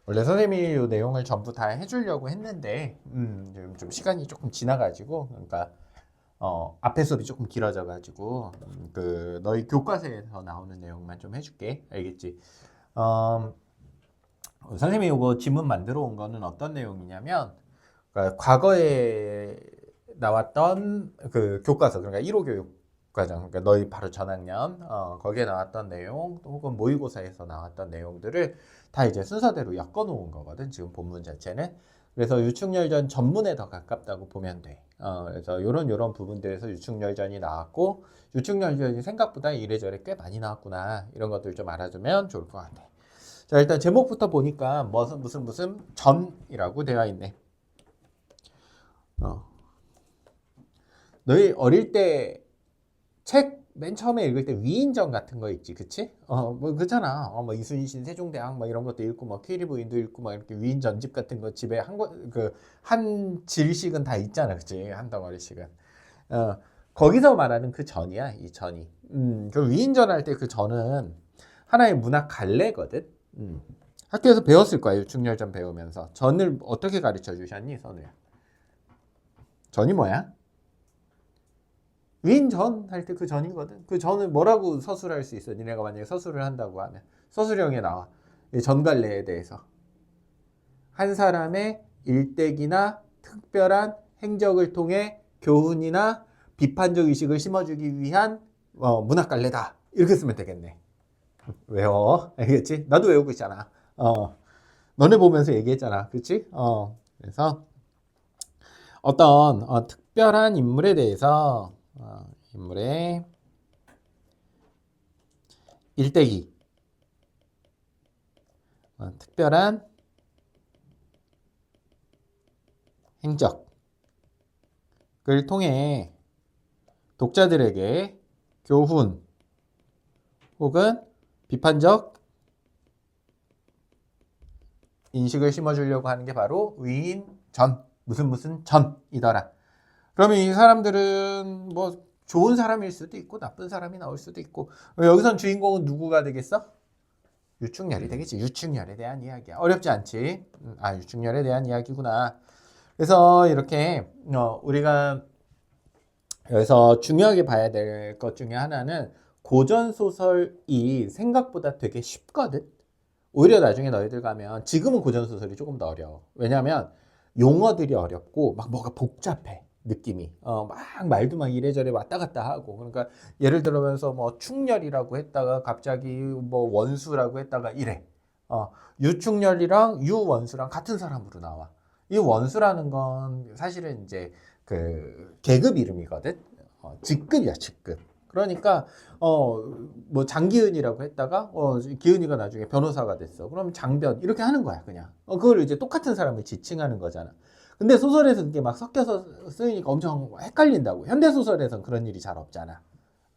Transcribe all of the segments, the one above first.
원래 선생님이 이 내용을 전부 다 해주려고 했는데 지금 좀 시간이 조금 지나가지고 그러니까 앞에 수업이 조금 길어져가지고 그 너희 교과서에서 나오는 내용만 좀 해줄게. 알겠지? 어, 선생님이 이거 지문 만들어 온 거는 어떤 내용이냐면 그러니까 과거에 나왔던 그 교과서 그러니까 1호 교육 과정 그러니까 너희 바로 전학년 거기에 나왔던 내용 혹은 모의고사에서 나왔던 내용들을 다 이제 순서대로 엮어 놓은 거거든 지금 본문 자체는. 그래서 유축열전 전문에 더 가깝다고 보면 돼. 그래서 요런 부분들에서 유축열전이 나왔고 유축열전이 생각보다 이래저래 꽤 많이 나왔구나 이런 것들 좀 알아두면 좋을 것 같아. 자, 일단 제목부터 보니까 무슨 전이라고 되어 있네. 어. 너희 어릴 때 책 맨 처음에 읽을 때 위인전 같은 거 있지, 그치? 뭐 그렇잖아. 뭐 이순신 세종대왕 뭐 이런 것도 읽고 뭐 피리부인도 읽고 막 이렇게 위인전집 같은 거 집에 한 질씩은 다 있잖아, 그치? 한 덩어리씩은. 어, 거기서 말하는 그 전이야, 이 전이. 그 위인전 할 때 그 전은 하나의 문학 갈래거든. 학교에서 배웠을 거야, 유충렬전 배우면서. 전을 어떻게 가르쳐 주셨니, 선우야? 전이 뭐야? 위인전 할 때 그 전이거든. 그 전을 뭐라고 서술할 수 있어? 니네가 만약에 서술을 한다고 하면 서술형에 나와. 이 전갈래에 대해서 한 사람의 일대기나 특별한 행적을 통해 교훈이나 비판적 의식을 심어주기 위한 문학갈래다. 이렇게 쓰면 되겠네. 외워. 알겠지? 나도 외우고 있잖아. 너네 보면서 얘기했잖아. 그치? 그래서 어떤 특별한 인물에 대해서 인물의 일대기 특별한 행적을 통해 독자들에게 교훈 혹은 비판적 인식을 심어주려고 하는 게 바로 위인전 무슨 전이더라. 그러면 이 사람들은 뭐 좋은 사람일 수도 있고 나쁜 사람이 나올 수도 있고 여기선 주인공은 누구가 되겠어? 유충렬이 되겠지. 유충렬에 대한 이야기야. 어렵지 않지? 유충렬에 대한 이야기구나. 그래서 이렇게 우리가 여기서 중요하게 봐야 될 것 중에 하나는 고전 소설이 생각보다 되게 쉽거든. 오히려 나중에 너희들 가면 지금은 고전 소설이 조금 더 어려워. 왜냐하면 용어들이 어렵고 막 뭐가 복잡해. 느낌이 막 말도 막 이래저래 왔다 갔다 하고 그러니까 예를 들어서 뭐 충렬이라고 했다가 갑자기 뭐 원수라고 했다가 이래 유충렬이랑 유원수랑 같은 사람으로 나와. 이 원수라는 건 사실은 이제 그 계급 이름이거든. 직급이야, 직급. 그러니까 뭐 장기은이라고 했다가 기은이가 나중에 변호사가 됐어. 그럼 장변 이렇게 하는 거야, 그냥. 그걸 이제 똑같은 사람을 지칭하는 거잖아. 근데 소설에서 그게 막 섞여서 쓰이니까 엄청 헷갈린다고. 현대 소설에서는 그런 일이 잘 없잖아.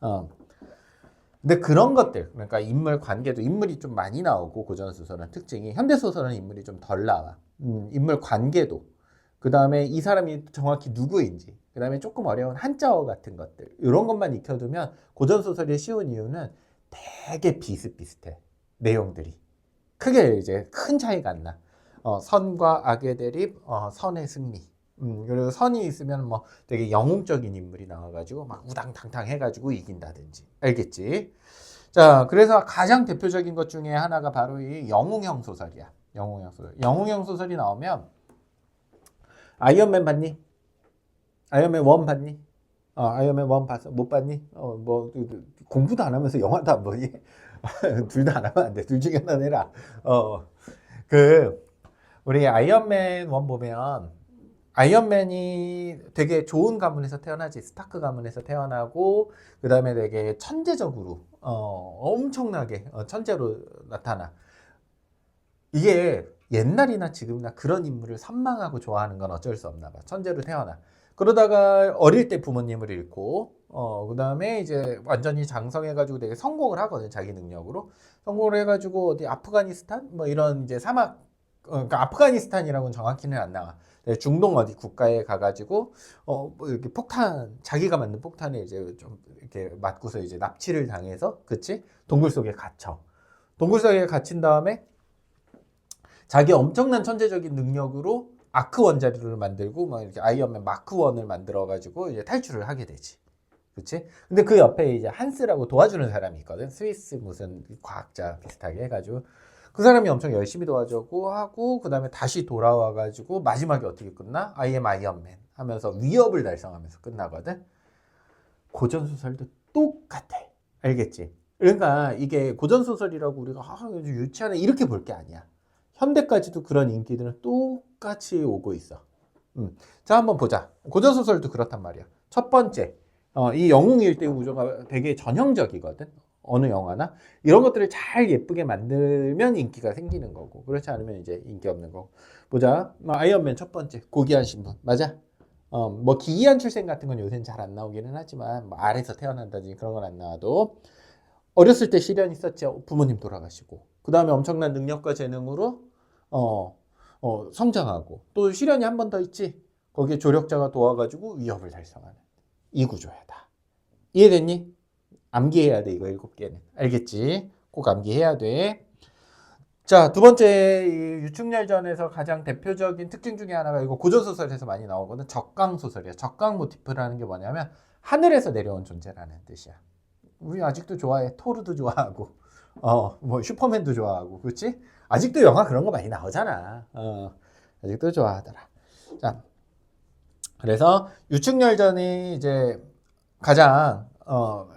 어. 근데 그런 것들, 그러니까 인물 관계도 인물이 좀 많이 나오고 고전 소설은 특징이 현대 소설은 인물이 좀 덜 나와. 인물 관계도. 그 다음에 이 사람이 정확히 누구인지. 그 다음에 조금 어려운 한자어 같은 것들. 이런 것만 익혀두면 고전 소설이 쉬운 이유는 되게 비슷비슷해. 내용들이. 크게 이제 큰 차이가 안 나. 선과 악의 대립, 선의 승리. 그리고 선이 있으면 뭐 되게 영웅적인 인물이 나와가지고 막 우당탕탕 해가지고 이긴다든지. 알겠지? 자, 그래서 가장 대표적인 것 중에 하나가 바로 이 영웅형 소설이야. 영웅형 소설. 영웅형 소설이 나오면 아이언맨 봤니? 아이언맨 1 봤니? 아이언맨 1 봤어? 못 봤니? 뭐 공부도 안 하면서 영화도 안 보니? 둘 다 안 하면 안 돼. 둘 중에 하나 해라. 그 우리 아이언맨 1 보면 아이언맨이 되게 좋은 가문에서 태어나지. 스타크 가문에서 태어나고 그 다음에 되게 천재적으로 엄청나게 천재로 나타나. 이게 옛날이나 지금이나 그런 인물을 선망하고 좋아하는 건 어쩔 수 없나 봐. 천재로 태어나. 그러다가 어릴 때 부모님을 잃고 그 다음에 이제 완전히 장성해가지고 되게 성공을 하거든. 자기 능력으로. 성공을 해가지고 어디 아프가니스탄? 뭐 이런 이제 사막 그러니까 아프가니스탄이라고는 정확히는 안 나와. 중동 어디 국가에 가가지고 뭐 이렇게 폭탄 자기가 만든 폭탄에 이제 좀 이렇게 맞고서 이제 납치를 당해서 그치 동굴 속에 갇혀. 동굴 속에 갇힌 다음에 자기 엄청난 천재적인 능력으로 아크 원자료를 만들고 막 이렇게 아이언맨 마크 1을 만들어 가지고 이제 탈출을 하게 되지. 그렇지? 근데 그 옆에 이제 한스라고 도와주는 사람이 있거든. 스위스 무슨 과학자 비슷하게 해가지고 그 사람이 엄청 열심히 도와주고 하고 그다음에 다시 돌아와 가지고 마지막에 어떻게 끝나? I am 아이언맨 하면서 위협을 달성하면서 끝나거든. 고전 소설도 똑같아. 알겠지? 그러니까 이게 고전 소설이라고 우리가 유치하네 이렇게 볼 게 아니야. 현대까지도 그런 인기들은 똑같이 오고 있어. 자, 한번 보자. 고전 소설도 그렇단 말이야. 첫 번째, 이 영웅 일대 구조가 되게 전형적이거든. 어느 영화나 이런 것들을 잘 예쁘게 만들면 인기가 생기는 거고, 그렇지 않으면 이제 인기 없는 거고. 보자. 아이언맨 첫 번째, 고귀한 신분. 맞아? 뭐 기이한 출생 같은 건 요새는 잘 안 나오기는 하지만 뭐 알에서 태어난다든지 그런 건 안 나와도 어렸을 때 시련이 있었죠. 부모님 돌아가시고 그 다음에 엄청난 능력과 재능으로 성장하고 또 시련이 한 번 더 있지. 거기에 조력자가 도와가지고 위협을 달성하는 이 구조야 다. 이해됐니? 암기해야 돼 이거 7개는. 알겠지? 꼭 암기해야 돼. 자, 두 번째 이 유충열전에서 가장 대표적인 특징 중에 하나가 이거 고전소설에서 많이 나오거든. 적강소설이야. 적강 모티프라는 게 뭐냐면 하늘에서 내려온 존재라는 뜻이야. 우리 아직도 좋아해. 토르도 좋아하고 뭐 슈퍼맨도 좋아하고 그렇지? 아직도 영화 그런 거 많이 나오잖아. 아직도 좋아하더라. 자, 그래서 유충열전이 이제 가장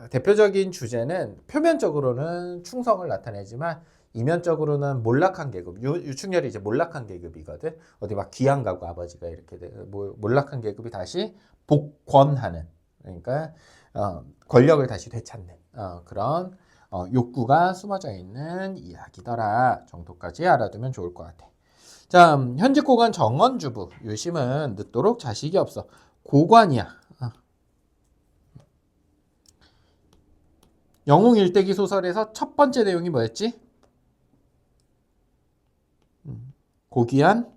대표적인 주제는 표면적으로는 충성을 나타내지만 이면적으로는 몰락한 계급. 유충열이 이제 몰락한 계급이거든. 어디 막 귀양 가고 아버지가 이렇게 몰락한 계급이 다시 복권하는, 그러니까 권력을 다시 되찾는 그런 욕구가 숨어져 있는 이야기더라 정도까지 알아두면 좋을 것 같아. 자, 현직 고관 정원주부. 유심은 늦도록 자식이 없어. 고관이야. 영웅 일대기 소설에서 첫 번째 내용이 뭐였지? 고귀한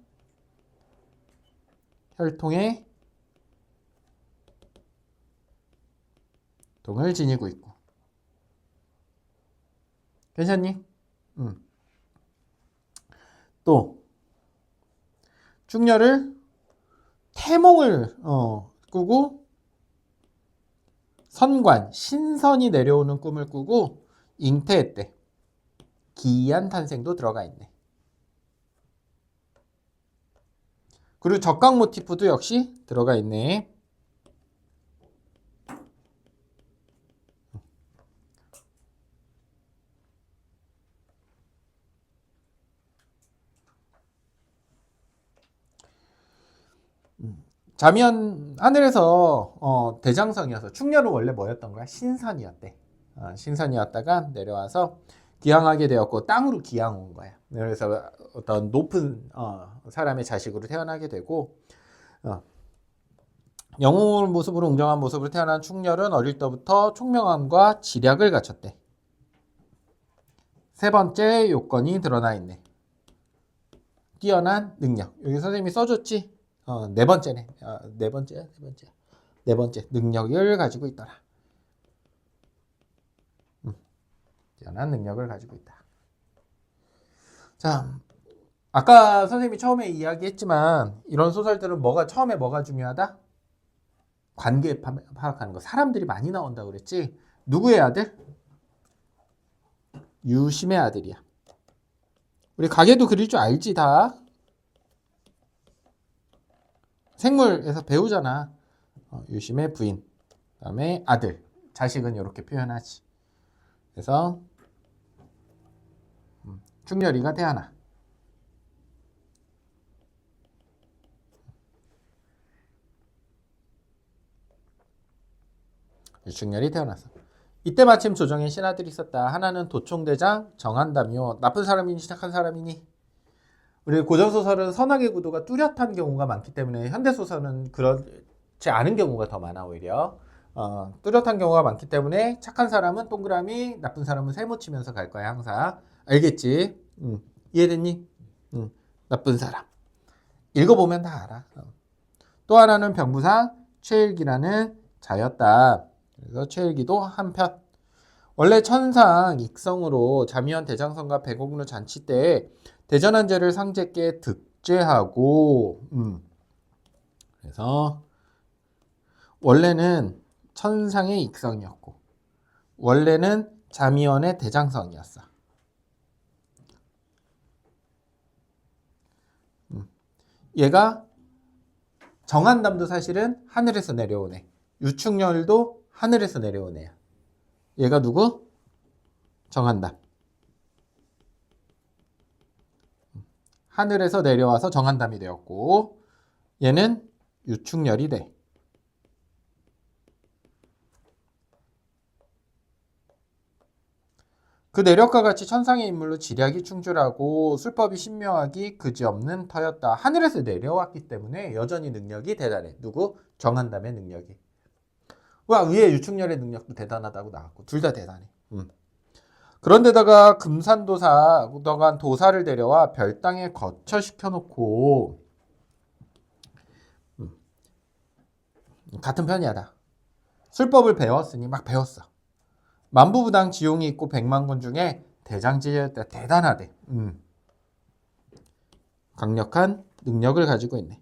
혈통의 동을 지니고 있고. 괜찮니? 또 충렬을 태몽을 꾸고 선관, 신선이 내려오는 꿈을 꾸고 잉태했대. 기이한 탄생도 들어가 있네. 그리고 적강 모티프도 역시 들어가 있네. 자미연 하늘에서 대장성이어서 충렬은 원래 뭐였던 거야? 신선이었대. 신선이었다가 내려와서 기양하게 되었고 땅으로 기양 온 거야. 그래서 어떤 높은 사람의 자식으로 태어나게 되고 영웅 모습으로 웅장한 모습으로 태어난 충렬은 어릴 때부터 총명함과 지략을 갖췄대. 세 번째 요건이 드러나 있네. 뛰어난 능력. 여기 선생님이 써줬지? 네 번째네. 네 번째 능력을 가지고 있더라. 뛰어난 능력을 가지고 있다. 자, 아까 선생님이 처음에 이야기했지만 이런 소설들은 처음에 뭐가 중요하다? 관계 파악하는 거. 사람들이 많이 나온다고 그랬지? 누구의 아들? 유심의 아들이야. 우리 가게도 그릴 줄 알지 다? 생물에서 배우잖아. 유심의 부인, 그다음에 아들, 자식은 이렇게 표현하지. 그래서 충렬이가 태어나. 유충렬이 태어났어. 이때 마침 조정에 신하들이 있었다. 하나는 도총대장 정한담이요. 나쁜 사람이니 착한 사람이니? 우리 고전소설은 선악의 구도가 뚜렷한 경우가 많기 때문에 현대소설은 그렇지 않은 경우가 더 많아 오히려. 뚜렷한 경우가 많기 때문에 착한 사람은 동그라미, 나쁜 사람은 세모 치면서 갈 거야 항상. 알겠지? 이해됐니? 나쁜 사람. 읽어보면 다 알아. 또 하나는 병부상 최일기라는 자였다. 그래서 최일기도 한편. 원래 천상 익성으로 자미연 대장성과 백옥루 잔치 때 대전한제를 상제께 득제하고 그래서 원래는 천상의 익성이었고 원래는 자미원의 대장성이었어. 얘가 정한담도 사실은 하늘에서 내려온 애. 유충렬도 하늘에서 내려온 애야. 얘가 누구? 정한담. 하늘에서 내려와서 정한담이 되었고 얘는 유충렬이 돼. 그 내력과 같이 천상의 인물로 지략이 충줄하고 술법이 신묘하기 그지없는 터였다. 하늘에서 내려왔기 때문에 여전히 능력이 대단해. 누구? 정한담의 능력이. 와, 위에 유충렬의 능력도 대단하다고 나왔고 둘 다 대단해. 그런데다가 금산도사, 너간 도사를 데려와 별당에 거처시켜놓고 같은 편이야다. 술법을 배웠으니 막 배웠어. 만부부당 지용이 있고 백만군 중에 대장지였다. 대단하대. 강력한 능력을 가지고 있네.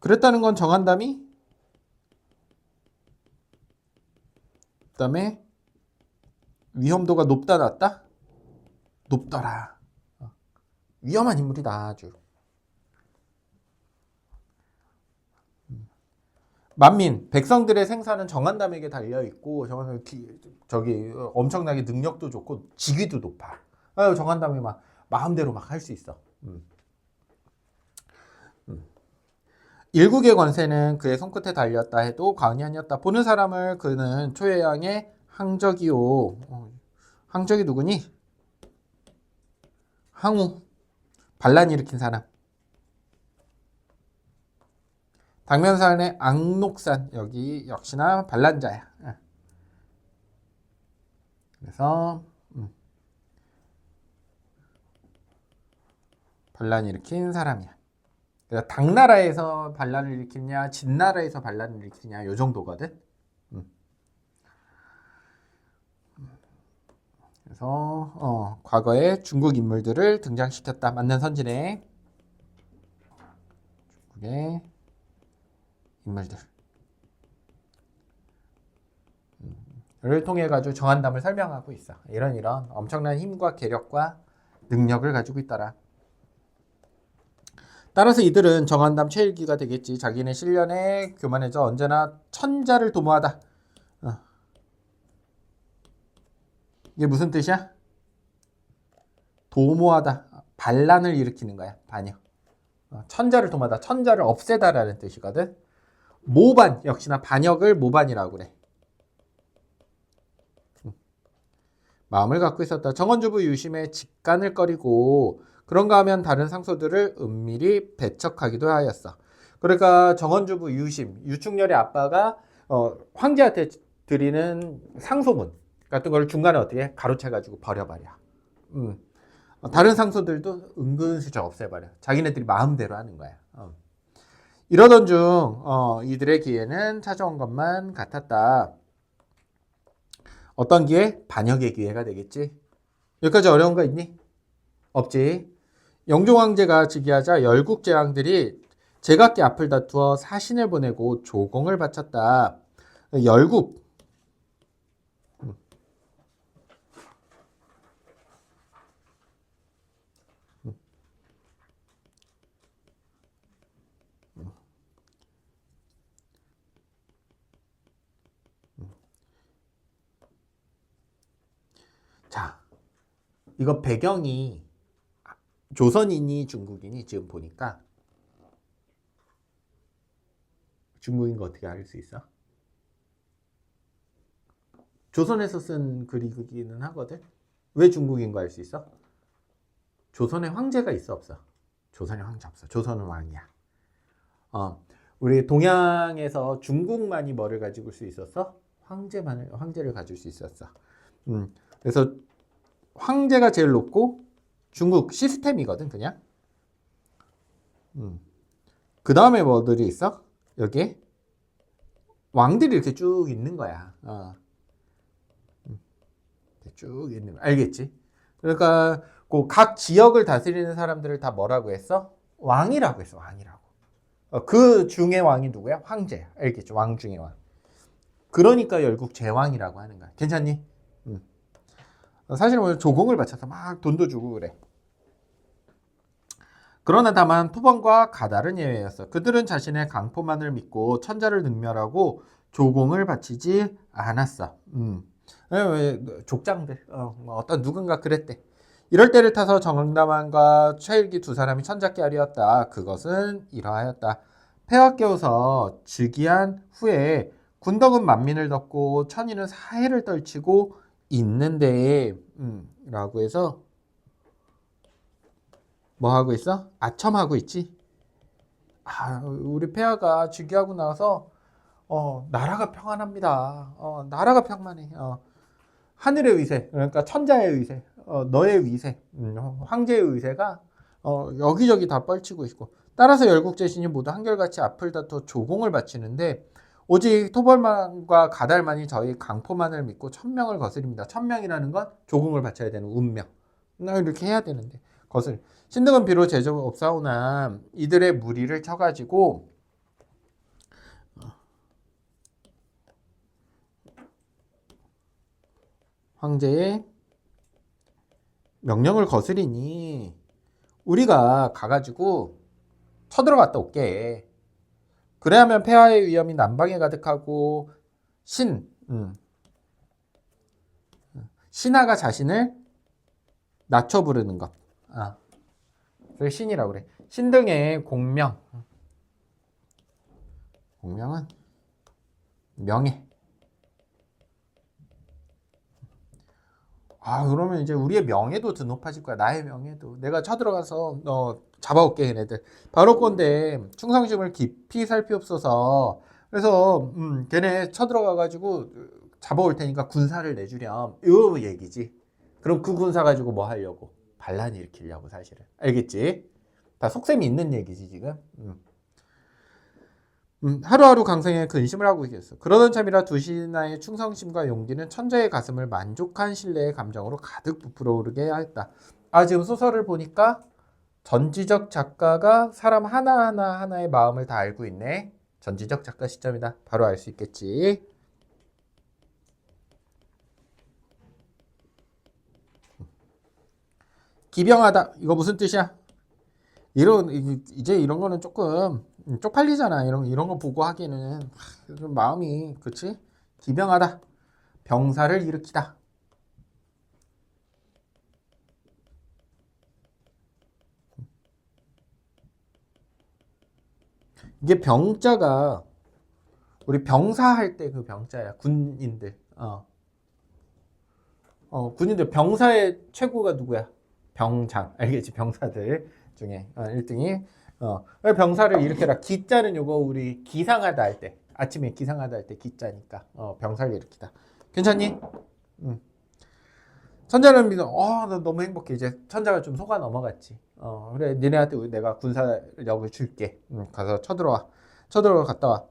그랬다는 건 정한담이 그다음에 위험도가 높다 낮다? 높더라. 위험한 인물이다 아주. 만민, 백성들의 생사는 정한담에게 달려있고 정한담이 저기 엄청나게 능력도 좋고 직위도 높아. 정한담이 막 마음대로 막 할 수 있어. 일국의 권세는 그의 손끝에 달렸다 해도 과언이 아니었다. 보는 사람을 그는 초해양의 항적이요. 항적이 누구니? 항우. 반란 일으킨 사람. 당면산의 앙록산 여기 역시나 반란자야. 그래서 반란 일으킨 사람이야. 그러니까 당나라에서 반란을 일으키냐 진나라에서 반란을 일으키냐 요 정도거든. 그래서 과거에 중국 인물들을 등장시켰다. 맞는 선진의 중국의 인물들 를 통해 가지고 정한담을 설명하고 있어. 이런 엄청난 힘과 계력과 능력을 가지고 있더라. 따라서 이들은 정한담 최일기가 되겠지. 자기네 실련에 교만해져 언제나 천자를 도모하다. 이게 무슨 뜻이야? 도모하다. 반란을 일으키는 거야. 반역. 천자를 도모하다. 천자를 없애다라는 뜻이거든. 모반 역시나 반역을 모반이라고 그래. 마음을 갖고 있었다. 정원주부 유심에 직간을 꺼리고 그런가 하면 다른 상소들을 은밀히 배척하기도 하였어. 그러니까 정원주부 유심, 유충렬의 아빠가 황제한테 드리는 상소문 같은 걸 중간에 어떻게 가로채가지고 버려버려. 다른 상소들도 은근슬쩍 없애버려. 자기네들이 마음대로 하는 거야. 이러던 중 이들의 기회는 찾아온 것만 같았다. 어떤 기회? 반역의 기회가 되겠지. 여기까지 어려운 거 있니? 없지. 영종황제가 즉위하자 열국 제왕들이 제각기 앞을 다투어 사신을 보내고 조공을 바쳤다. 열국. 자, 이거 배경이 조선인이 중국인이 지금 보니까 중국인 거 어떻게 알 수 있어? 조선에서 쓴 글이기는 하거든. 왜 중국인 거 알 수 있어? 조선에 황제가 있어 없어? 조선에 황제 없어. 조선은 왕이야. 우리 동양에서 중국만이 뭐를 가지고 수 있었어? 황제를 가질 수 있었어. 그래서 황제가 제일 높고 중국 시스템이거든 그냥. 그 다음에 뭐들이 있어? 여기에 왕들이 이렇게 쭉 있는 거야. 쭉 있는 거. 알겠지? 그러니까 그 각 지역을 다스리는 사람들을 다 뭐라고 했어? 왕이라고 했어. 왕이라고. 그 중에 왕이 누구야? 황제야. 알겠죠? 왕 중에 왕. 그러니까 결국 제왕이라고 하는 거야. 괜찮니? 사실 뭐 조공을 바쳐서 막 돈도 주고 그래. 그러나 다만 토번과 가달은 예외였어. 그들은 자신의 강포만을 믿고 천자를 능멸하고 조공을 바치지 않았어. 왜 족장들 뭐 어떤 누군가 그랬대. 이럴 때를 타서 정담환과 최일기 두 사람이 천자께 하리었다. 그것은 이러하였다. 폐하 깨워서 즉위한 후에 군덕은 만민을 덮고 천인은 사해를 떨치고 있는데 라고 해서 뭐 하고 있어? 아첨하고 있지. 우리 폐하가 즉위하고 나서 나라가 평안합니다. 나라가 평안해. 하늘의 위세, 그러니까 천자의 위세, 너의 위세, 황제의 위세가 여기저기 다 뻘치고 있고, 따라서 열국제신이 모두 한결같이 앞을 다투어 조공을 바치는데 오직 토벌만과 가달만이 저희 강포만을 믿고 천명을 거스립니다. 천명이라는 건 조공을 바쳐야 되는 운명. 이렇게 해야 되는데 거슬. 신등은 비록 제적 없사오나 이들의 무리를 쳐가지고 황제의 명령을 거스리니 우리가 가가지고 쳐들어갔다 올게. 그래야면 폐하의 위험이 남방에 가득하고 신하가 자신을 낮춰 부르는 것. 그걸 신이라고 그래. 신등의 공명은 명예. 그러면 이제 우리의 명예도 더 높아질 거야. 나의 명예도. 내가 쳐들어가서 잡아올게 걔네들. 바로 건데 충성심을 깊이 살피옵소서. 그래서 걔네 쳐들어가가지고 잡아올 테니까 군사를 내주렴. 요 얘기지. 그럼 그 군사 가지고 뭐 하려고? 반란 일으키려고 사실은. 알겠지? 다 속셈이 있는 얘기지 지금. 하루하루 강성에 근심을 하고 있겠어. 그러던 참이라 두 신하의 충성심과 용기는 천자의 가슴을 만족한 신뢰의 감정으로 가득 부풀어 오르게 하였다. 지금 소설을 보니까 전지적 작가가 사람 하나하나의 마음을 다 알고 있네. 전지적 작가 시점이다. 바로 알 수 있겠지. 기병하다. 이거 무슨 뜻이야? 이제 이런 거는 조금 쪽팔리잖아. 이런 거 보고 하기에는 좀 마음이 그렇지? 기병하다. 병사를 일으키다. 이게 병자가 우리 병사할 때 그 병자야. 군인들. 군인들 병사의 최고가 누구야? 병장. 알겠지? 병사들 중에 1등이 병사를 일으켜라. 기자는 요거 우리 기상하다 할 때, 아침에 기상하다 할 때 기자니까 병사를 일으키다. 괜찮니? 천자는 믿어. 나 너무 행복해. 이제 천자가 좀 속아 넘어갔지. 그래 니네한테 내가 군사력을 줄게. 가서 쳐들어와. 갔다 와.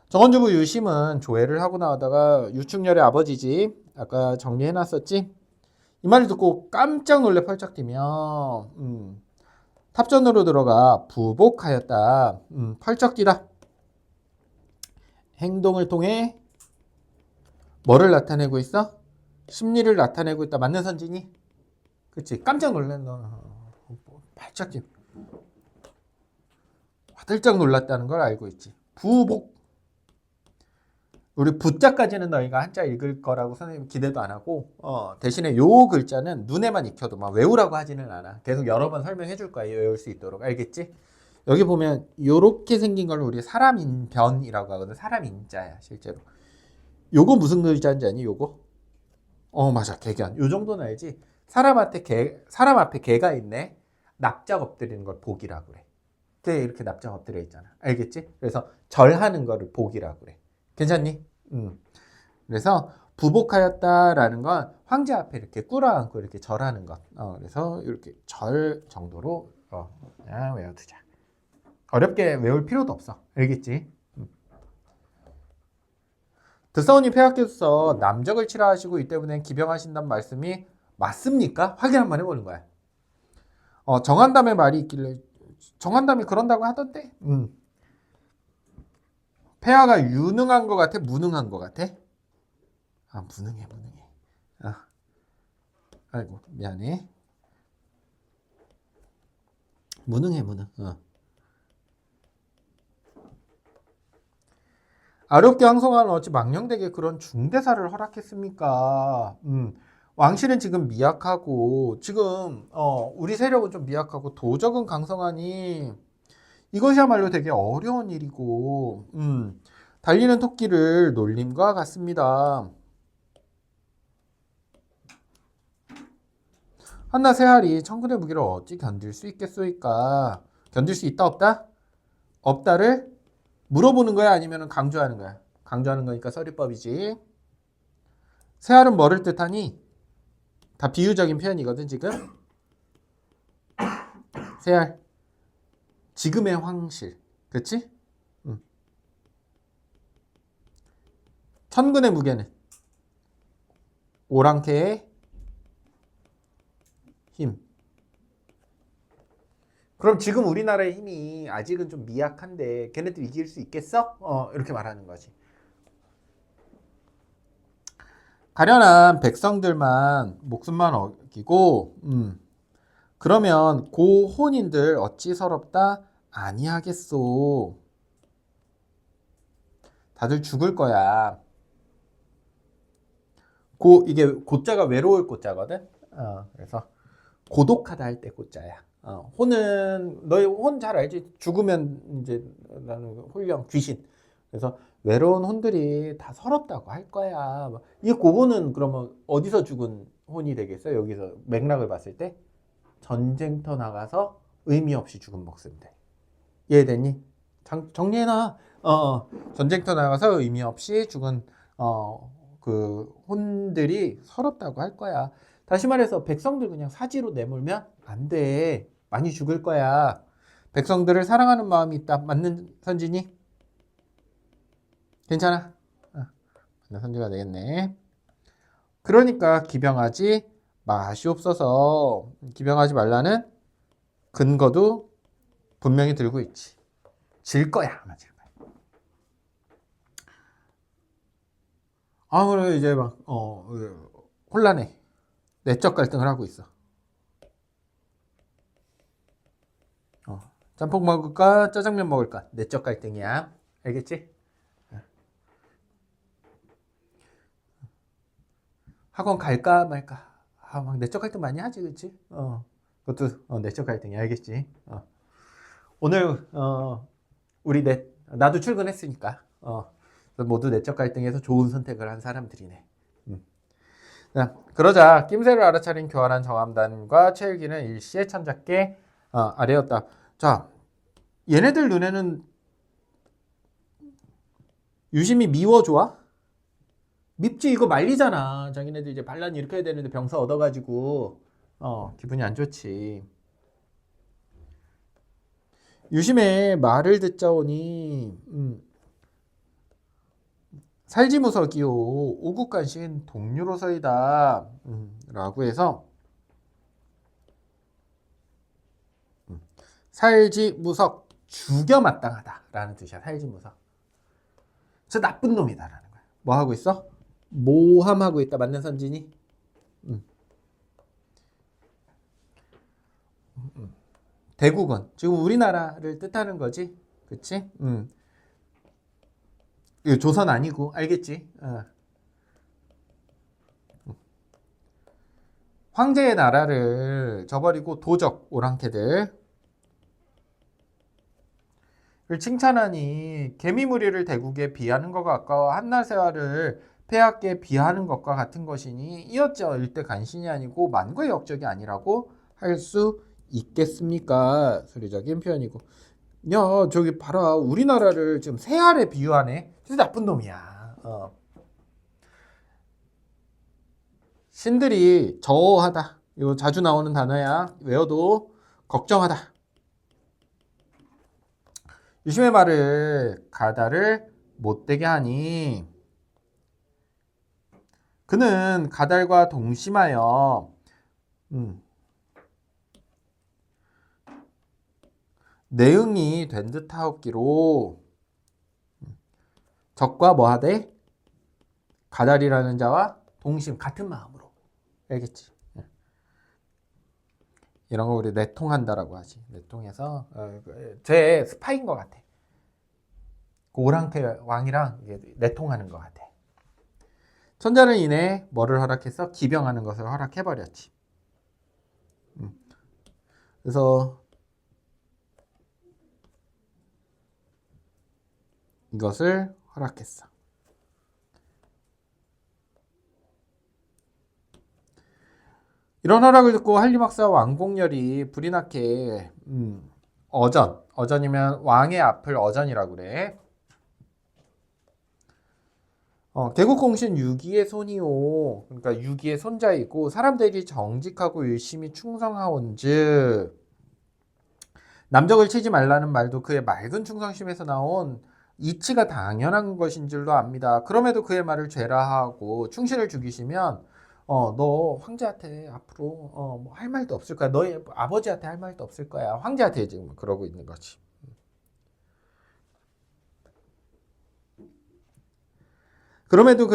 정원주부 유심은 조회를 하고 나오다가 유충렬의 아버지지. 아까 정리해놨었지. 이 말을 듣고 깜짝 놀래 펄쩍 뛰며 탑전으로 들어가 부복하였다. 펄쩍 뛰다. 행동을 통해 뭐를 나타내고 있어? 심리를 나타내고 있다. 맞는 선진이? 그치? 깜짝 놀란 너. 펄쩍 뛰. 화들짝 놀랐다는 걸 알고 있지. 부복. 우리 부자까지는 너희가 한자 읽을 거라고 선생님 기대도 안 하고 대신에 요 글자는 눈에만 익혀도 막 외우라고 하지는 않아. 계속 여러 번 설명해 줄 거야. 외울 수 있도록. 알겠지? 여기 보면 요렇게 생긴 걸 우리 사람인변이라고 하거든. 사람인자야 실제로. 요거 무슨 글자인지 아니? 요거? 맞아. 개견. 요 정도는 알지? 사람 앞에 개가 있네. 납작 엎드리는 걸 복이라고 그래. 개 이렇게 납작 엎드려 있잖아. 알겠지? 그래서 절하는 거를 복이라고 그래. 괜찮니? 그래서 부복하였다라는 건 황제 앞에 이렇게 꿇어앉고 이렇게 절하는 것. 그래서 이렇게 절 정도로 그냥 외워두자. 어렵게 외울 필요도 없어. 알겠지? 드사오니 폐하께서 남적을 치라하시고 이 때문에 기병하신다는 말씀이 맞습니까? 확인 한번 해보는 거야. 정한담의 말이 있길래 정한담이 그런다고 하던데. 폐하가 유능한 것 같아? 무능한 것 같아? 아, 무능해. 아, 아이고 미안해. 무능. 아롭게 항송하는 어찌 망령되게 그런 중대사를 허락했습니까? 왕실은 지금 미약하고 지금 우리 세력은 좀 미약하고 도적은 강성하니 이것이야말로 되게 어려운 일이고 달리는 토끼를 놀림과 같습니다. 한나 세알이 천군의 무기를 어찌 견딜 수 있겠소이까? 견딜 수 있다 없다? 없다를 물어보는 거야 아니면 강조하는 거야? 강조하는 거니까 서리법이지. 세알은 뭐를 뜻하니? 다 비유적인 표현이거든 지금. 세알 지금의 황실 그치? 천군의 무게는 오랑캐의 힘. 그럼 지금 우리나라의 힘이 아직은 좀 미약한데 걔네들 이길 수 있겠어? 이렇게 말하는 거지. 가련한 백성들만 목숨만 어기고 그러면 고혼인들 어찌 서럽다 아니하겠소. 다들 죽을 거야. 이게 고자가 외로울 고자거든. 그래서 고독하다 할 때 고자야. 혼은 너희 혼 잘 알지? 죽으면 이제 나는 혼령 귀신. 그래서 외로운 혼들이 다 서럽다고 할 거야. 이 고혼은 그러면 어디서 죽은 혼이 되겠어? 여기서 맥락을 봤을 때 전쟁터 나가서 의미 없이 죽은 목숨들. 이해됐니? 정리해놔. 전쟁터 나가서 의미 없이 죽은 그 혼들이 서럽다고 할 거야. 다시 말해서 백성들 그냥 사지로 내몰면 안 돼. 많이 죽을 거야. 백성들을 사랑하는 마음이 있다. 맞는 선진이? 괜찮아. 맞는 선지가 되겠네. 그러니까 기병하지 마시옵소서. 기병하지 말라는 근거도 분명히 들고 있지. 질 거야. 아마 질 거야. 그래 이제 막 혼란해. 내적 갈등을 하고 있어. 짬뽕 먹을까? 짜장면 먹을까? 내적 갈등이야. 알겠지? 학원 갈까 말까? 막 내적 갈등 많이 하지, 그치? 그것도 내적 갈등이 알겠지? 오늘 우리 나도 출근했으니까 모두 내적 갈등에서 좋은 선택을 한 사람들이네. 자, 그러자 낌새를 알아차린 교활한 정함단과 최일기는 일시에 참작게 아래였다. 자, 얘네들 눈에는 유심히 미워 좋아? 밉지. 이거 말리잖아. 자기네들 이제 반란 이렇게 해야 되는데 병사 얻어가지고 기분이 안 좋지. 유심히 말을 듣자오니 살지무석이요 오국간신 동료로서이다 라고 해서 살지무석 죽여 마땅하다 라는 뜻이야. 살지무석 저 나쁜 놈이다 라는 거야. 뭐 하고 있어? 모함하고 있다. 맞는 선진이? 대국은 지금 우리나라를 뜻하는 거지. 그치? 이거 조선 아니고 알겠지? 황제의 나라를 저버리고 도적 오랑캐들 칭찬하니 개미무리를 대국에 비하는 것과 가까워 한나세와를 폐하께 비하는 것과 같은 것이니 이어져 일대 간신이 아니고 만고의 역적이 아니라고 할 수 있겠습니까? 소리적인 표현이고. 야 저기 봐라 우리나라를 지금 새알에 비유하네. 진짜 나쁜 놈이야. 신들이 저하다. 이거 자주 나오는 단어야. 외워도 걱정하다. 유심의 말을 가다를 못되게 하니 그는 가달과 동심하여 내응이 된 듯하옵기로 적과 뭐하되 가달이라는 자와 동심 같은 마음으로. 알겠지? 이런 거 우리 내통한다라고 하지. 내통해서 제 스파인 것 같아. 그 오랑캐 왕이랑 내통하는 것 같아. 천자는 이내 뭐를 허락해서 기병하는 것을 허락해버렸지. 그래서 이것을 허락했어. 이런 허락을 듣고 한림학사 왕공열이 불이 나게 어전이면 왕의 앞을 어전이라고 그래. 개국공신 6기의 손이요. 그러니까 6기의 손자이고 사람들이 정직하고 열심히 충성하온즉 남적을 치지 말라는 말도 그의 맑은 충성심에서 나온 이치가 당연한 것인 줄도 압니다. 그럼에도 그의 말을 죄라 하고 충신을 죽이시면 너 황제한테 앞으로 뭐 할 말도 없을 거야. 너희 아버지한테 할 말도 없을 거야. 황제한테 지금 그러고 있는 거지. 그럼에도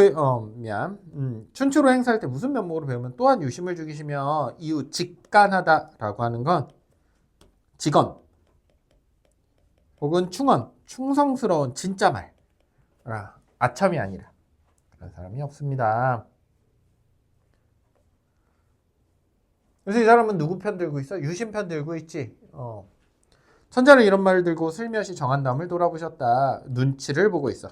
춘추로 행사할 때 무슨 면목으로 배우면 또한 유심을 죽이시며 이후 직간하다라고 하는 건 직언 혹은 충언, 충성스러운 진짜 말, 아첨이 아니라 그런 사람이 없습니다. 그래서 이 사람은 누구 편 들고 있어? 유심 편 들고 있지. 천자는 이런 말을 들고 슬며시 정한담을 돌아보셨다. 눈치를 보고 있어.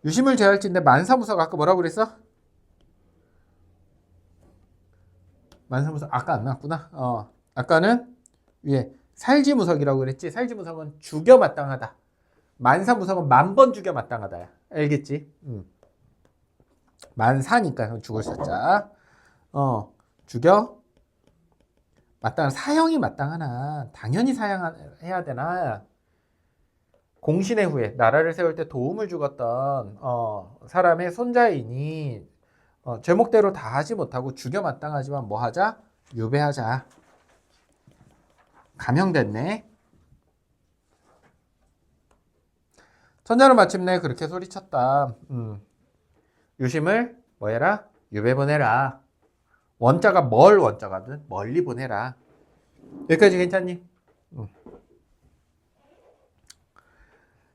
유심을 제할진데 만사무사가 아까 뭐라고 그랬어? 만사무사 아까 안 나왔구나. 아까는 위에 살지무석이라고 그랬지. 살지무석은 죽여 마땅하다. 만사무석은 10,000번 죽여 마땅하다. 알겠지? 만사니까 죽을 사자. 죽여 마땅한 사형이 마땅하나 당연히 사형해야 되나. 공신의 후에 나라를 세울 때 도움을 주었던 사람의 손자이니 제목대로 다 하지 못하고 죽여 마땅하지만 뭐 하자? 유배하자. 감형됐네. 천자는 마침내 그렇게 소리쳤다. 유심을 뭐 해라? 유배 보내라. 원자가 뭘 원자거든? 멀리 보내라. 여기까지 괜찮니?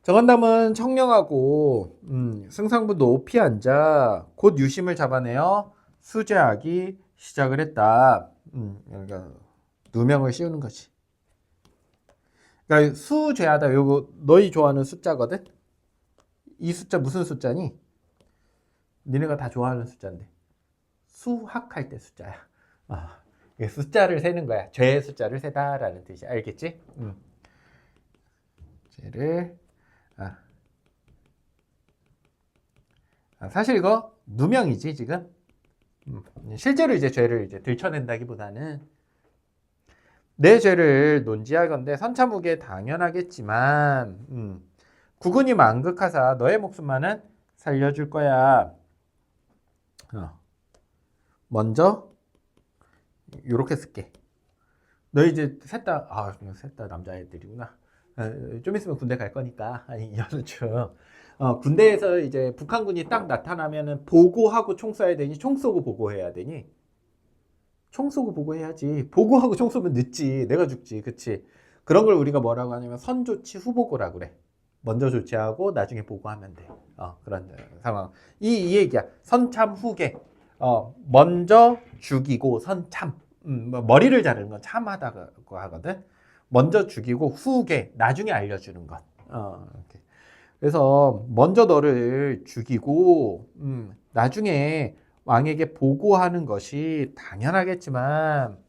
정한담은 청령하고 승상부 높이 앉아 곧 유심을 잡아내어 수재하기 시작을 했다. 그러니까 누명을 씌우는 거지. 그러니까 수재하다 요거 너희 좋아하는 숫자거든. 이 숫자 무슨 숫자니? 니네가 다 좋아하는 숫자인데 수학할 때 숫자야. 숫자를 세는 거야. 죄의 숫자를 세다라는 뜻이 알겠지? 죄를 사실 이거 누명이지 지금. 실제로 이제 죄를 이제 들춰낸다기보다는 내 죄를 논지하건대 선참후계 당연하겠지만 국군이 만극하사 너의 목숨만은 살려줄 거야. 먼저 요렇게 쓸게. 너 이제 셋 다 남자애들이구나. 좀 있으면 군대 갈 거니까 아니 연중 군대에서 이제 북한군이 딱 나타나면은 보고하고 총 쏴야 되니 총 쏘고 보고해야 되니 총 쏘고 보고해야지. 보고하고 총 쏘면 늦지. 내가 죽지. 그치? 그런 걸 우리가 뭐라고 하냐면 선조치 후보고라고 그래. 먼저 조치하고 나중에 보고하면 돼. 그런 상황. 이 얘기야. 선참 후계. 먼저 죽이고 선참. 머리를 자르는 건 참하다고 하거든. 먼저 죽이고 후계. 나중에 알려주는 것. 이렇게. 그래서 먼저 너를 죽이고 나중에 왕에게 보고하는 것이 당연하겠지만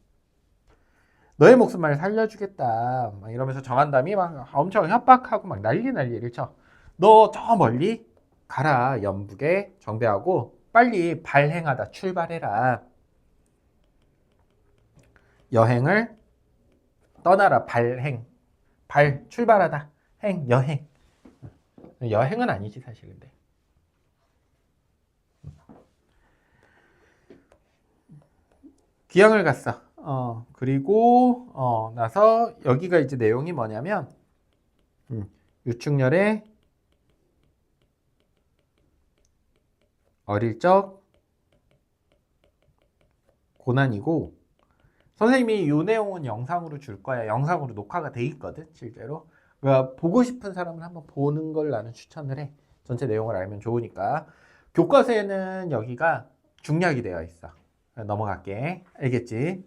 너의 목숨만을 살려주겠다 막 이러면서 정한담이 막 엄청 협박하고 막 난리를 쳐. 너 저 멀리 가라. 연북에 정배하고 빨리 발행하다, 출발해라. 여행을 떠나라, 발행. 출발하다, 행, 여행. 여행은 아니지 사실. 근데 귀향을 갔어. 그리고 나서 여기가 이제 내용이 뭐냐면 유충렬의 어릴 적 고난이고, 선생님이 이 내용은 영상으로 줄 거야. 영상으로 녹화가 돼 있거든 실제로. 그러니까 보고 싶은 사람은 한번 보는 걸 나는 추천을 해. 전체 내용을 알면 좋으니까. 교과서에는 여기가 중략이 되어 있어. 넘어갈게. 알겠지?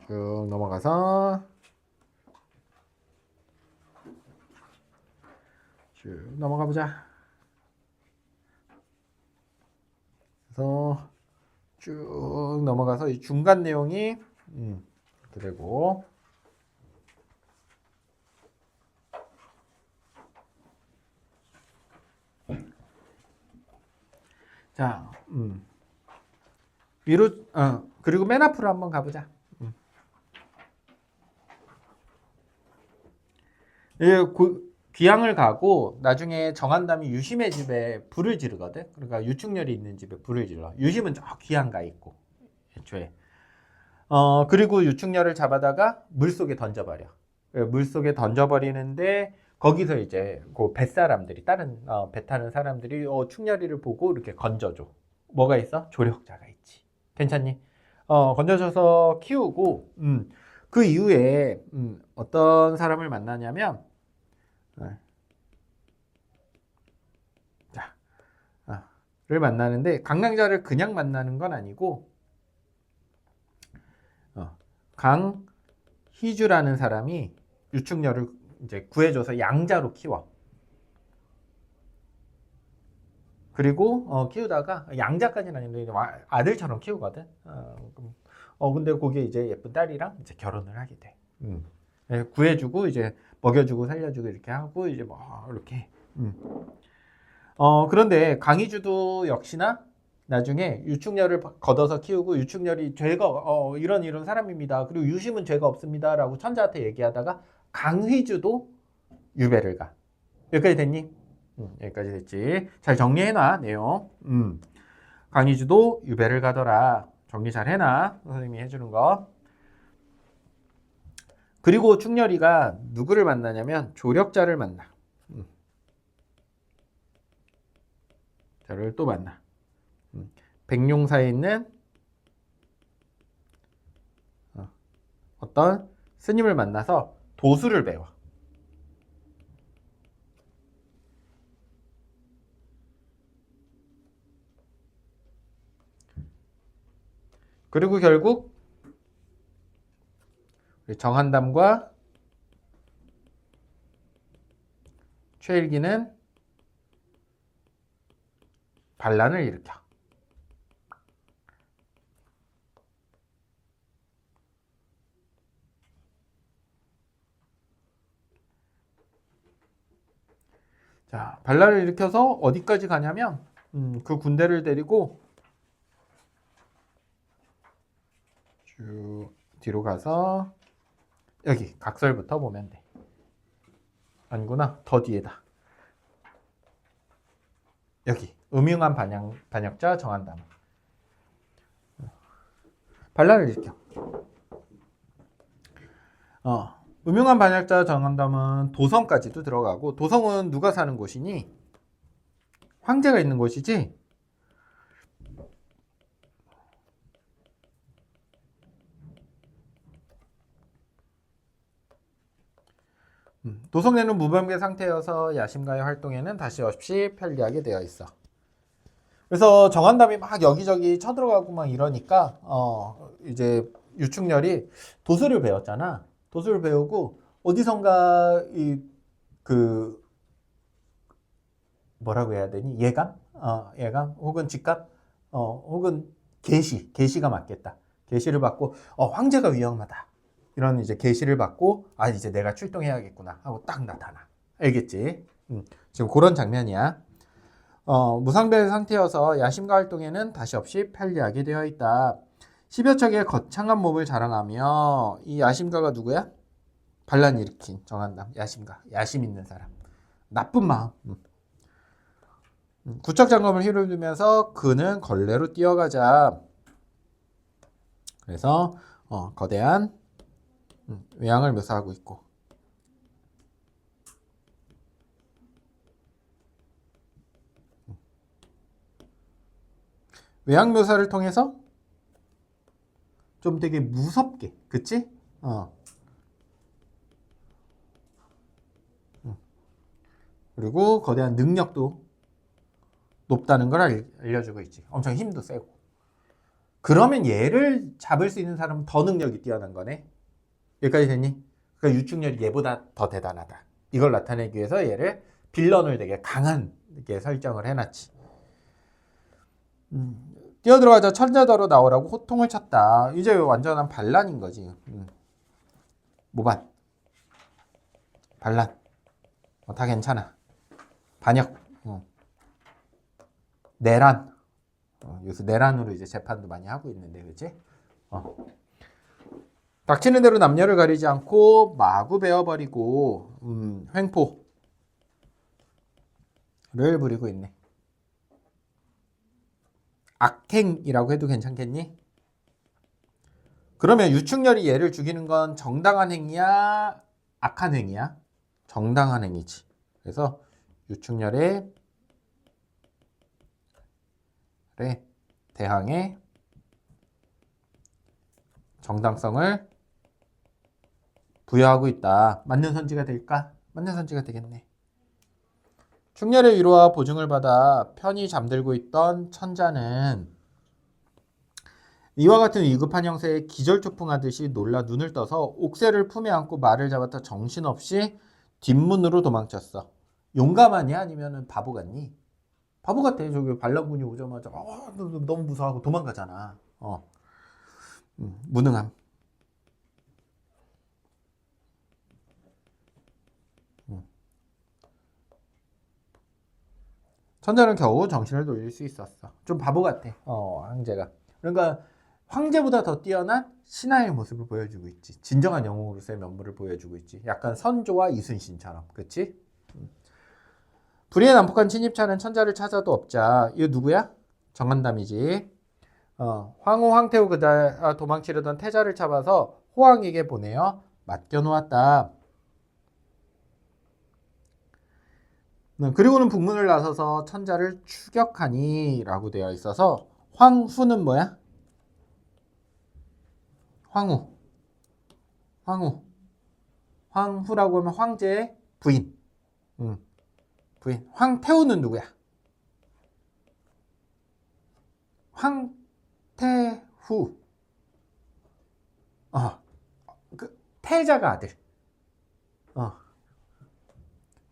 쭉 넘어가서 쭉 넘어가 보자. 그래서 쭉 넘어가서 이 중간 내용이 이렇게 되고, 자, 위로, 그리고 맨 앞으로 한번 가보자. 귀향을 가고 나중에 정한담이 유심의 집에 불을 지르거든. 그러니까 유충렬이 있는 집에 불을 질러. 유심은 저 귀향 가 있고 애초에. 그리고 유충렬을 잡아다가 물속에 던져버려. 물속에 던져버리는데 거기서 이제 그 뱃사람들이, 다른 배 타는 사람들이 충렬이를 보고 이렇게 건져줘. 뭐가 있어? 조력자가 있지. 괜찮니? 건져줘서 키우고, 그 이후에 어떤 사람을 만나냐면, 를 만나는데, 강량자를 그냥 만나는 건 아니고, 강희주라는 사람이 유충렬을 이제 구해줘서 양자로 키워. 그리고 키우다가, 양자까지는 아닌데 아들처럼 키우거든. 근데 거기에 이제 예쁜 딸이랑 이제 결혼을 하게 돼. 구해주고 이제 먹여주고 살려주고 이렇게 하고 이제 뭐 이렇게. 그런데 강희주도 역시나 나중에 유충렬을 걷어서 키우고, 유충렬이 죄가 이런 사람입니다. 그리고 유심은 죄가 없습니다라고 천자한테 얘기하다가 강희주도 유배를 가. 여기까지 됐니? 여기까지 됐지. 잘 정리해놔 내용. 강희주도 유배를 가더라. 정리 잘 해놔. 선생님이 해주는 거. 그리고 충렬이가 누구를 만나냐면 조력자를 만나. 저를 또 만나. 백룡사에 있는 어떤 스님을 만나서 도수를 배워. 그리고 결국 정한담과 최일기는 반란을 일으켜. 자, 반란을 일으켜서 어디까지 가냐면 그 군대를 데리고 쭉 뒤로 가서 여기 각설부터 보면 돼. 아니구나, 더 뒤에다. 여기 음흉한 반역자 정한담. 반란을 일으켜. 음흉한 반역자 정한담은 도성까지도 들어가고, 도성은 누가 사는 곳이니? 황제가 있는 곳이지? 도성내는 무병의 상태여서 야심가의 활동에는 다시 없이 편리하게 되어 있어. 그래서 정한담이 막 여기저기 쳐들어가고 막 이러니까 이제 유충렬이 도수를 배웠잖아. 도수를 배우고 어디선가 그 뭐라고 해야 되니? 예감? 예감 혹은 직감? 혹은 계시가 맞겠다. 계시를 받고 황제가 위험하다. 이런 이제 계시를 받고 이제 내가 출동해야겠구나 하고 딱 나타나. 알겠지? 지금 그런 장면이야. 무상배 상태여서 야심가 활동에는 다시 없이 편리하게 되어 있다. 10여 척의 거창한 몸을 자랑하며 이 야심가가 누구야? 반란 일으킨 정한담. 야심가. 야심 있는 사람. 나쁜 마음. 구척 장검을 휘두르면서 그는 걸레로 뛰어가자. 그래서 거대한 외양을 묘사하고 있고, 외양 묘사를 통해서 좀 되게 무섭게, 그치? 그리고 거대한 능력도 높다는 걸 알려주고 있지. 엄청 힘도 세고. 그러면 얘를 잡을 수 있는 사람은 더 능력이 뛰어난 거네. 여기까지 됐니? 그러니까 유충렬이 얘보다 더 대단하다. 이걸 나타내기 위해서 얘를 빌런을 되게 강하게 설정을 해놨지. 뛰어들어가자 천자더러 나오라고 호통을 쳤다. 이제 완전한 반란인 거지. 모반. 반란. 다 괜찮아. 반역. 내란. 요새 내란으로 이제 재판도 많이 하고 있는데, 그치? 닥치는 대로 남녀를 가리지 않고 마구 베어버리고, 횡포를 부리고 있네. 악행이라고 해도 괜찮겠니? 그러면 유충렬이 얘를 죽이는 건 정당한 행위야? 악한 행위야? 정당한 행위지. 그래서 유충렬의 대항의 정당성을 부여하고 있다. 맞는 선지가 될까? 맞는 선지가 되겠네. 충렬의 위로와 보증을 받아 편히 잠들고 있던 천자는 이와 같은 위급한 형세에 기절초풍하듯이 놀라 눈을 떠서 옥새를 품에 안고 말을 잡았다 정신없이 뒷문으로 도망쳤어. 용감하니 아니면 바보 같니? 바보 같아. 저기 반란군이 오자마자 너무 무서워하고 도망가잖아. 무능함. 천자는 겨우 정신을 돌릴 수 있었어. 좀 바보 같아. 황제가. 그러니까 황제보다 더 뛰어난 신하의 모습을 보여주고 있지. 진정한 영웅으로서의 면모를 보여주고 있지. 약간 선조와 이순신처럼. 그치? 불의의 난폭한 침입차는 천자를 찾아도 없자. 이거 누구야? 정한담이지. 황후 황태후 그다 도망치려던 태자를 잡아서 호황에게 보내어 맡겨놓았다. 그리고는 북문을 나서서 천자를 추격하니 라고 되어 있어서 황후는 뭐야? 황후라고 하면 황제의 부인. 부인. 황태후는 누구야? 황태후. 그 태자가 아들.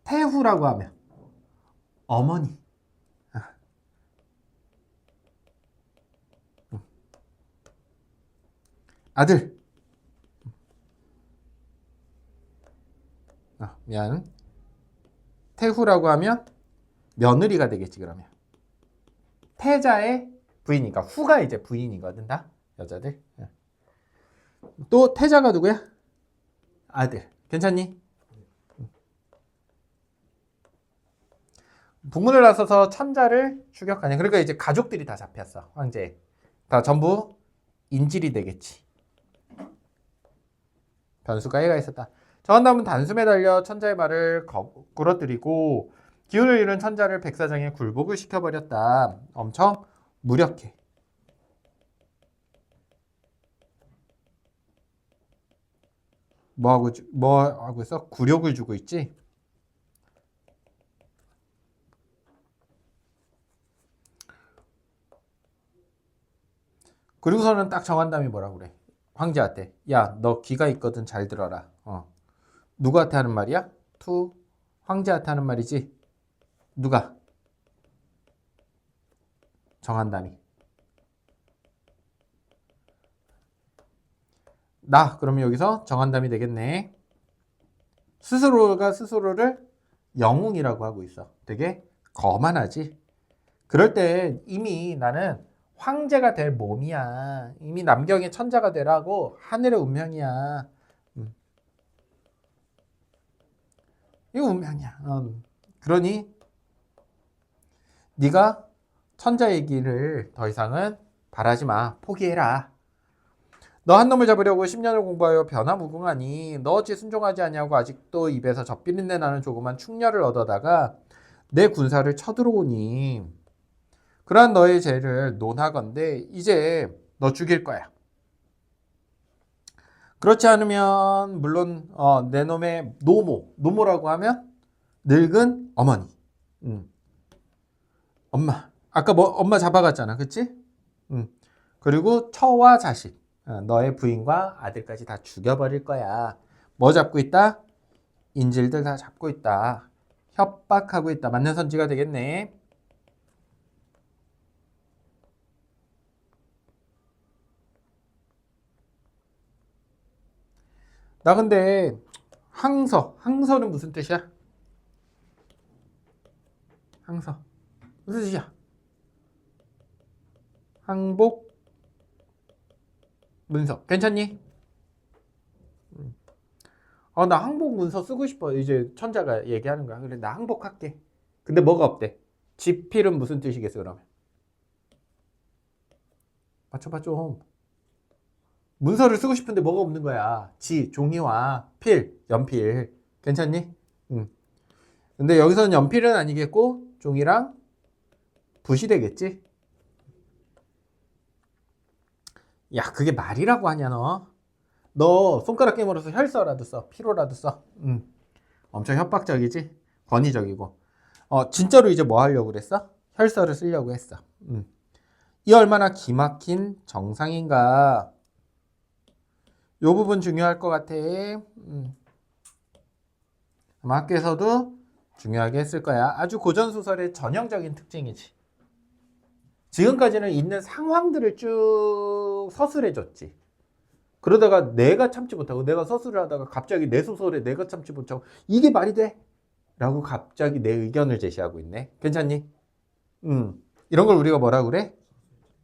태후라고 하면 어머니. 아들. 미안. 태후라고 하면 며느리가 되겠지, 그러면. 태자의 부인이니까 후가 이제 부인이거든, 다 여자들. 또 태자가 누구야? 아들. 괜찮니? 북문을 나서서 천자를 추격하냐. 그러니까 이제 가족들이 다 잡혔어. 황제 다 전부 인질이 되겠지. 변수가 해가 있었다. 정한담은 단숨에 달려 천자의 말을 거꾸러뜨리고 기운을 잃은 천자를 백사장에 굴복을 시켜버렸다. 엄청 무력해. 뭐 하고 있어? 굴욕을 주고 있지. 그리고서는 딱 정한담이 뭐라 그래? 황제한테. 야, 너 귀가 있거든. 잘 들어라. 누구한테 하는 말이야? 황제한테 하는 말이지. 누가? 정한담이. 그러면 여기서 정한담이 되겠네. 스스로가 스스로를 영웅이라고 하고 있어. 되게 거만하지. 그럴 때 이미 나는 황제가 될 몸이야. 이미 남경의 천자가 되라고 하늘의 운명이야. 이거 운명이야. 그러니 네가 천자 얘기를 더 이상은 바라지 마. 포기해라. 너 한 놈을 잡으려고 10년을 공부하여 변화무궁하니 너 어찌 순종하지 아니하고 아직도 입에서 젖비린내 나는 조그만 충녀를 얻어다가 내 군사를 쳐들어오니 그러한 너의 죄를 논하건대 이제 너 죽일 거야. 그렇지 않으면 물론 내 놈의 노모라고 하면 늙은 어머니, 엄마. 아까 뭐 엄마 잡아갔잖아, 그치? 그리고 처와 자식, 너의 부인과 아들까지 다 죽여버릴 거야. 뭐 잡고 있다? 인질들 다 잡고 있다. 협박하고 있다. 맞는 선지가 되겠네. 나 근데 항서는 무슨 뜻이야? 항서 무슨 뜻이야? 항복 문서 괜찮니? 나 항복 문서 쓰고 싶어. 이제 천자가 얘기하는 거야. 그래 나 항복할게. 근데 뭐가 없대? 지필은 무슨 뜻이겠어 그러면? 맞춰봐 좀. 문서를 쓰고 싶은데 뭐가 없는 거야. 종이와 연필. 괜찮니? 근데 여기서는 연필은 아니겠고 종이랑 붓이 되겠지? 야 그게 말이라고 하냐 너 손가락 깨물어서 혈서라도 써. 피로라도 써. 엄청 협박적이지? 권위적이고. 진짜로 이제 뭐 하려고 그랬어? 혈서를 쓰려고 했어. 이 얼마나 기막힌 정상인가. 요 부분 중요할 것 같아. 아마 학교에서도 중요하게 했을 거야. 아주 고전소설의 전형적인 특징이지. 지금까지는 있는 상황들을 쭉 서술해줬지. 그러다가 내가 참지 못하고 내가 서술을 하다가 갑자기 내 소설에 내가 참지 못하고 이게 말이 돼? 라고 갑자기 내 의견을 제시하고 있네. 괜찮니? 이런 걸 우리가 뭐라 그래?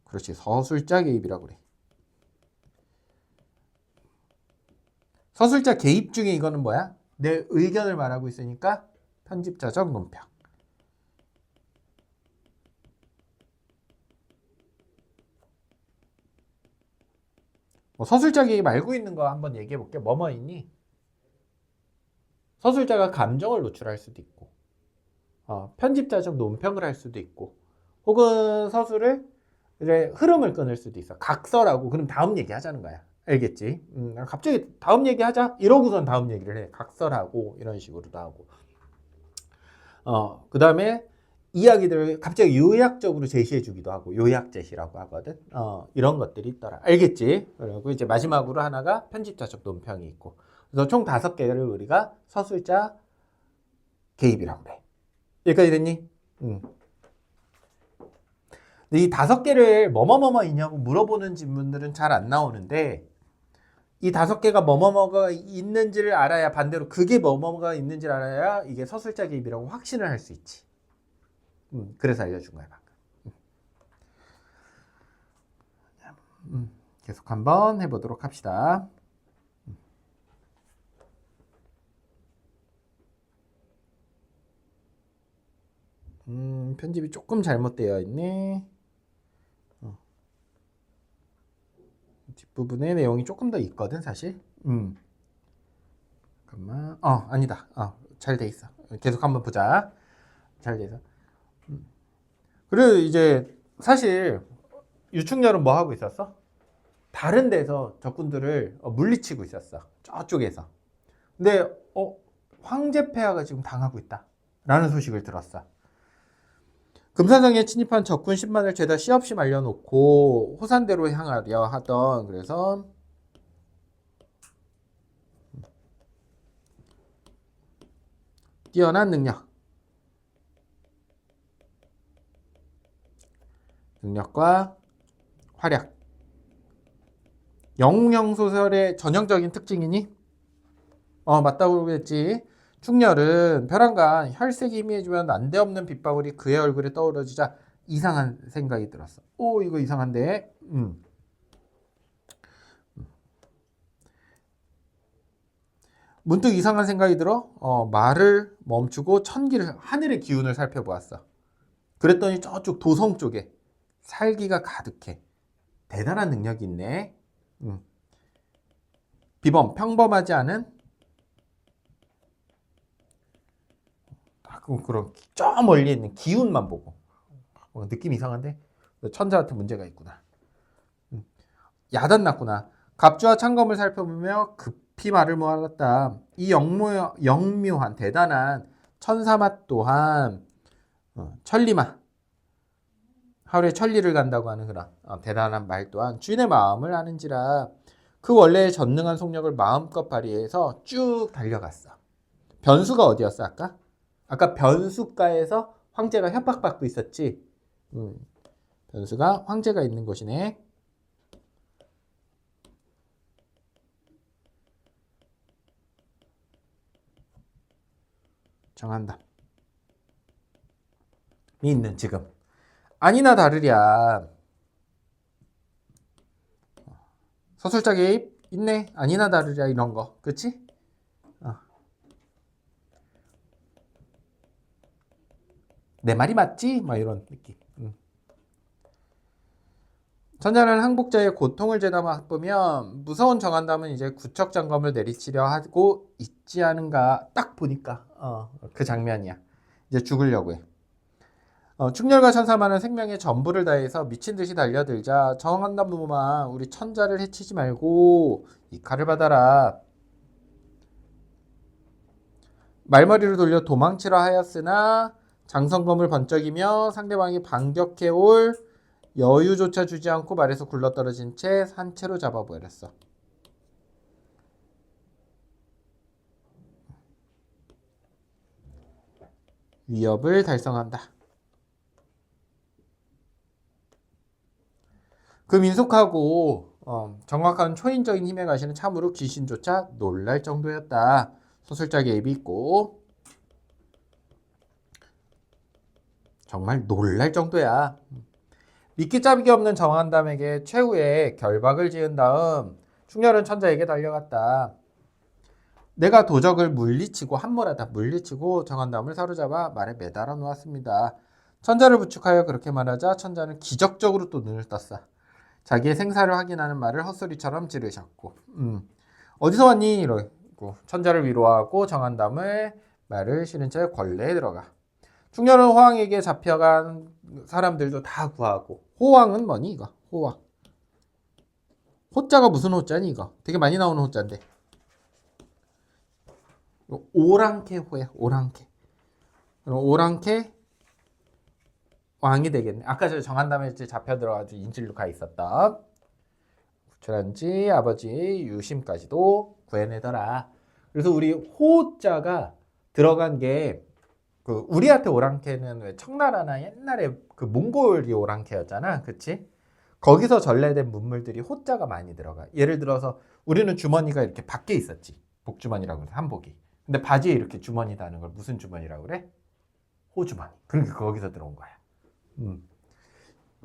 그렇지. 서술자 개입이라고 그래. 서술자 개입 중에 이거는 뭐야? 내 의견을 말하고 있으니까 편집자적 논평. 서술자 개입 알고 있는 거 한번 얘기해 볼게. 뭐뭐 있니? 서술자가 감정을 노출할 수도 있고 편집자적 논평을 할 수도 있고 혹은 서술을 흐름을 끊을 수도 있어. 각서라고. 그럼 다음 얘기 하자는 거야. 알겠지? 갑자기 다음 얘기 하자 이러고선 다음 얘기를 해. 각설하고 이런 식으로도 하고. 그 다음에 이야기들을 갑자기 요약적으로 제시해 주기도 하고 요약 제시라고 하거든. 이런 것들이 있더라. 알겠지? 그리고 이제 마지막으로 하나가 편집자적 논평이 있고. 그래서 총 5개를 우리가 서술자 개입이라고 그래. 여기까지 됐니? 이 5개를 뭐뭐뭐뭐 있냐고 물어보는 질문들은 잘 안 나오는데 이 5개가 뭐뭐뭐가 있는지를 알아야 반대로 그게 뭐뭐뭐가 있는지를 알아야 이게 서술자 개입이라고 확신을 할 수 있지. 그래서 알려준 거야 방금. 계속 한번 해보도록 합시다. 편집이 조금 잘못되어 있네. 뒷부분에 내용이 조금 더 있거든 사실. 잠깐만. 아니다. 잘 돼 있어. 계속 한번 보자. 잘 돼 있어. 그리고 이제 사실 유충렬은 뭐 하고 있었어? 다른 데서 적군들을 물리치고 있었어. 저쪽에서. 근데 황제 폐하가 지금 당하고 있다 라는 소식을 들었어. 금산성에 침입한 적군 10만을 죄다 씨없이 말려놓고 호산대로 향하려 하던. 그래서 뛰어난 능력과 활약. 영웅형 소설의 전형적인 특징이니? 맞다고 그랬지. 충렬은 벼랑간 혈색이 희미해지면 난데없는 빗방울이 그의 얼굴에 떠오르자 이상한 생각이 들었어. 오, 이거 이상한데. 문득 이상한 생각이 들어 말을 멈추고 하늘의 기운을 살펴보았어. 그랬더니 저쪽 도성 쪽에 살기가 가득해. 대단한 능력이 있네. 평범하지 않은 그런 저 멀리 있는 기운만 보고 느낌 이상한데 천자한테 문제가 있구나. 야단났구나. 갑주와 창검을 살펴보며 급히 말을 모았다. 이 영묘한 대단한 천사맛 또한 천리마 하루에 천리를 간다고 하는 그런 대단한 말 또한 주인의 마음을 아는지라. 그 원래의 전능한 속력을 마음껏 발휘해서 쭉 달려갔어. 변수가 어디였어 아까? 아까 변수가에서 황제가 협박받고 있었지. 변수가 황제가 있는 곳이네. 정한다. 있는 지금. 아니나 다르랴. 서술자 개입 있네. 아니나 다르랴 이런 거. 그치? 내 말이 맞지? 막 이런 느낌. 천자는 항복자의 고통을 재담아 보면 무서운 정한담은 이제 구척장검을 내리치려 하고 있지 않은가. 딱 보니까 그 장면이야. 이제 죽으려고 해. 충렬과 천사만은 생명의 전부를 다해서 미친 듯이 달려들자 정한담 부모만 우리 천자를 해치지 말고 이 칼을 받아라. 말머리를 돌려 도망치라 하였으나 장성검을 번쩍이며 상대방이 반격해올 여유조차 주지 않고 말에서 굴러떨어진 채 산채로 잡아버렸어. 위협을 달성한다. 그 민속하고 정확한 초인적인 힘에 가시는 참으로 귀신조차 놀랄 정도였다. 소설자 개입이 있고 정말 놀랄 정도야. 믿기 짝이 없는 정한담에게 최후의 결박을 지은 다음 충렬은 천자에게 달려갔다. 내가 도적을 물리치고 함몰하다 물리치고 정한담을 사로잡아 말에 매달아 놓았습니다. 천자를 부축하여 그렇게 말하자 천자는 기적적으로 또 눈을 떴어. 자기의 생사를 확인하는 말을 헛소리처럼 지르셨고 어디서 왔니? 이러고 천자를 위로하고 정한담을 말을 실은 채 권례에 들어가. 충렬은 호황에게 잡혀간 사람들도 다 구하고. 호황은 뭐니 이거? 호황. 호자가 무슨 호자니 이거? 되게 많이 나오는 호자인데. 오랑캐 호야. 오랑캐. 그럼 오랑캐 왕이 되겠네. 아까 저 정한담에 잡혀 들어가지고 인질로 가 있었던 구출한지 아버지 유심까지도 구해내더라. 그래서 우리 호자가 들어간 게 그 우리한테 오랑캐는 왜 청나라나 옛날에 그 몽골이 오랑캐였잖아, 그치? 거기서 전래된 문물들이 호자가 많이 들어가. 예를 들어서 우리는 주머니가 이렇게 밖에 있었지, 복주머니라고 해서 한복이. 근데 바지에 이렇게 주머니 다는 걸 무슨 주머니라고 그래? 호주머니. 그러니까 거기서 들어온 거야.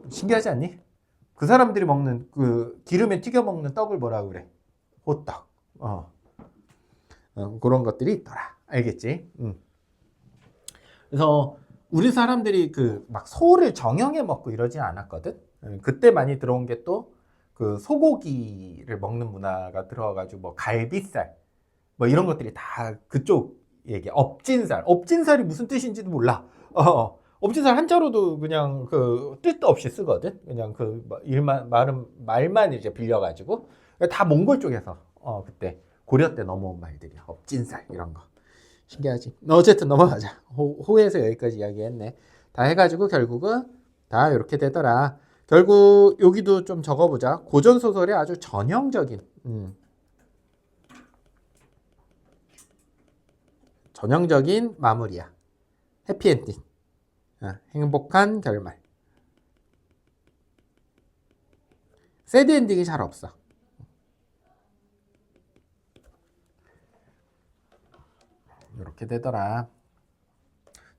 신기하지 않니? 그 사람들이 먹는 그 기름에 튀겨 먹는 떡을 뭐라 그래? 호떡. 그런 것들이 있더라. 알겠지? 그래서 우리 사람들이 그 막 소를 정형해 먹고 이러지 않았거든. 그때 많이 들어온 게 또 그 소고기를 먹는 문화가 들어와가지고 뭐 갈비살 뭐 이런 것들이 다 그쪽 얘기. 업진살이 무슨 뜻인지도 몰라. 업진살 한자로도 그냥 그 뜻도 없이 쓰거든. 그냥 그 말만 이제 빌려가지고 다 몽골 쪽에서 그때 고려 때 넘어온 말들이야. 업진살 이런 거. 신기하지. 어쨌든 넘어가자. 호에서 여기까지 이야기했네. 다 해가지고 결국은 다 이렇게 되더라. 결국 여기도 좀 적어보자. 고전 소설의 아주 전형적인 마무리야. 해피엔딩. 행복한 결말. 새드 엔딩이 잘 없어. 이렇게 되더라.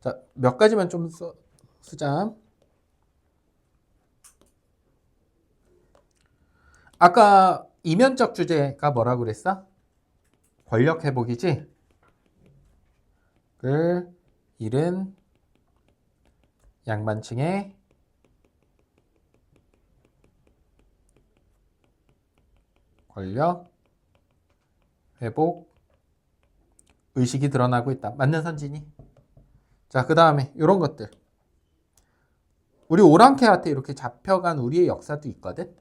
자, 몇 가지만 좀 쓰자. 아까 이면적 주제가 뭐라고 그랬어? 권력 회복이지? 그 잃은 양반층의 권력 회복 의식이 드러나고 있다. 맞는 선진이? 자, 그 다음에 이런 것들. 우리 오랑캐한테 이렇게 잡혀간 우리의 역사도 있거든?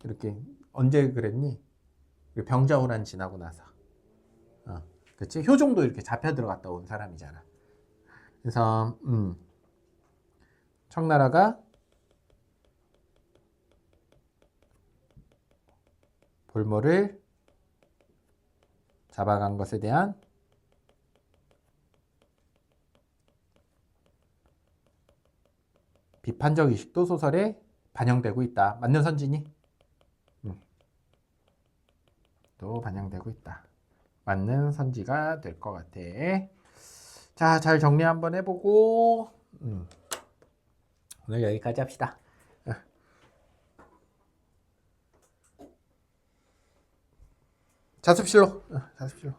이렇게 언제 그랬니? 병자호란 지나고 나서. 그치? 효종도 이렇게 잡혀 들어갔다 온 사람이잖아. 그래서 청나라가 볼모를 잡아간 것에 대한 비판적 의식도 소설에 반영되고 있다. 맞는 선진이? 또 반영되고 있다. 맞는 선지가 될 것 같아. 자, 잘 정리 한번 해보고 오늘 여기까지 합시다. 자습실로. 자습실로.